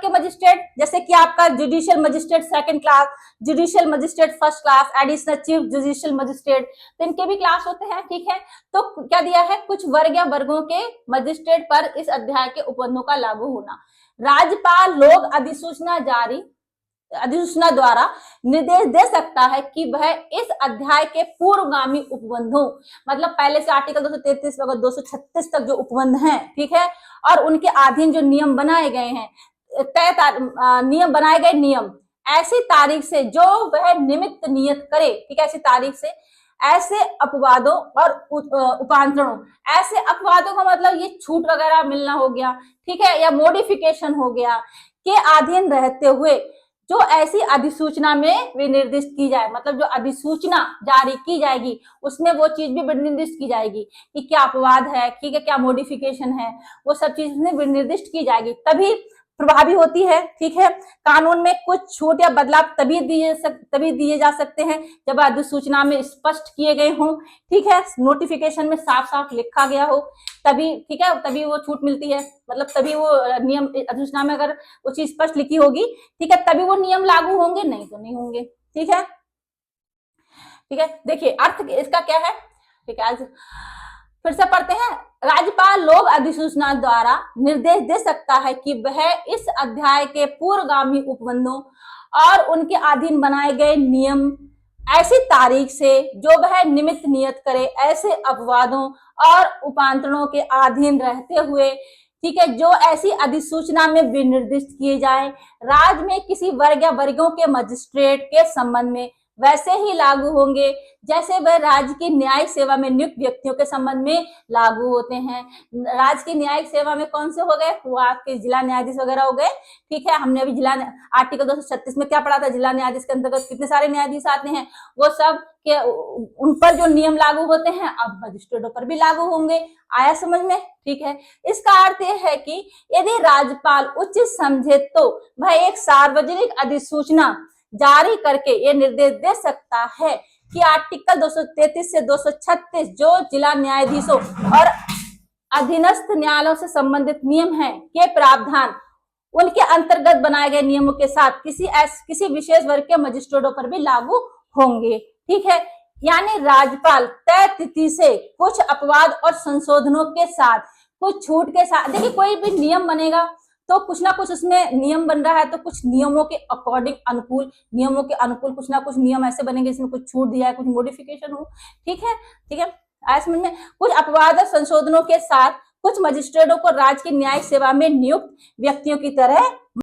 के मजिस्ट्रेट, जैसे कि आपका judicial magistrate second class, judicial magistrate first class, additional chief judicial magistrate, तो इनके भी क्लास होते हैं। ठीक है, तो क्या दिया है, कुछ वर्ग या वर्गों के मजिस्ट्रेट पर इस अध्याय के उपबंधों का लागू होना। राज्यपाल लोक अधिसूचना द्वारा निर्देश दे सकता है कि वह इस अध्याय के पूर्वगामी उपबंधों, मतलब पहले से आर्टिकल 233 वगैरह 236 तक जो उपबंध हैं, ठीक है, और उनके अधीन जो नियम बनाए गए हैं, नियम बनाए गए नियम ऐसी तारीख से जो वह निमित्त नियत करे, ठीक है, ऐसी तारीख से ऐसे अपवादों और उपांतरणों, ऐसे अपवादों का मतलब ये छूट वगैरह मिलना हो गया, ठीक है, या मॉडिफिकेशन हो गया, के अधीन रहते हुए जो ऐसी अधिसूचना में विनिर्दिष्ट की जाए, मतलब जो अधिसूचना जारी की जाएगी उसमें वो चीज भी विनिर्दिष्ट की जाएगी कि क्या अपवाद है, ठीक है, क्या मॉडिफिकेशन है, वो सब चीज में विनिर्दिष्ट की जाएगी, तभी प्रभावी होती है। ठीक है, कानून में कुछ छूट या बदलाव तभी दिए जा सकते हैं जब अधिसूचना में स्पष्ट किए गए हों, ठीक है, नोटिफिकेशन में साफ साफ लिखा गया हो, तभी, ठीक है, तभी वो छूट मिलती है, मतलब तभी वो नियम अधिसूचना में अगर वो चीज स्पष्ट लिखी होगी, ठीक है, तभी वो नियम लागू होंगे, नहीं तो नहीं होंगे। ठीक है, ठीक है, देखिए अर्थ इसका क्या है, ठीक है, आज फिर से पढ़ते हैं। राज्यपाल लोक अधिसूचना द्वारा निर्देश दे सकता है कि वह इस अध्याय के पूर्वगामी उपबंधों और उनके अधीन बनाए गए नियम ऐसी तारीख से जो वह निमित्त नियत करे ऐसे अपवादों और उपांतरणों के अधीन रहते हुए, ठीक है, जो ऐसी अधिसूचना में विनिर्दिष्ट किए जाए, राज्य में किसी वर्ग या वर्गों के मजिस्ट्रेट के संबंध में वैसे ही लागू होंगे जैसे वह राज्य की न्यायिक सेवा में नियुक्त व्यक्तियों के संबंध में लागू होते हैं। राज्य की न्यायिक सेवा में कौन से हो गए, वो आपके जिला न्यायाधीश वगैरह हो गए। ठीक है, हमने अभी जिला आर्टिकल 236 में क्या पढ़ा था, जिला न्यायाधीश के अंतर्गत कितने सारे न्यायाधीश आते हैं, वो सब के उन पर जो नियम लागू होते हैं अब मजिस्ट्रेटों पर भी लागू होंगे। आया समझ में? ठीक है, इसका अर्थ यह है कि यदि राज्यपाल उचित समझे तो वह एक सार्वजनिक अधिसूचना जारी करके ये निर्देश दे सकता है कि आर्टिकल 233 से 236 जो जिला न्यायाधीशों और अधीनस्थ न्यायालयों से संबंधित नियम हैं के प्रावधान उनके अंतर्गत बनाए गए नियमों के साथ किसी विशेष वर्ग के मजिस्ट्रेटों पर भी लागू होंगे। ठीक है, यानी राज्यपाल तय तिथि से कुछ अपवाद और संशोधनों के साथ, कुछ छूट के साथ, देखिए कोई भी नियम बनेगा तो कुछ ना कुछ उसमें नियम बन रहा है तो कुछ नियमों के अकॉर्डिंग अनुकूल, नियमों के अनुकूल कुछ ना कुछ नियम ऐसे बनेंगे जिसमें कुछ छूट दिया है, कुछ मॉडिफिकेशन हो। ठीक है, ठीक है, आज समझ में, कुछ अपवाद और संशोधनों के साथ कुछ मजिस्ट्रेटों को राज्य की न्यायिक सेवा में नियुक्त व्यक्तियों की तरह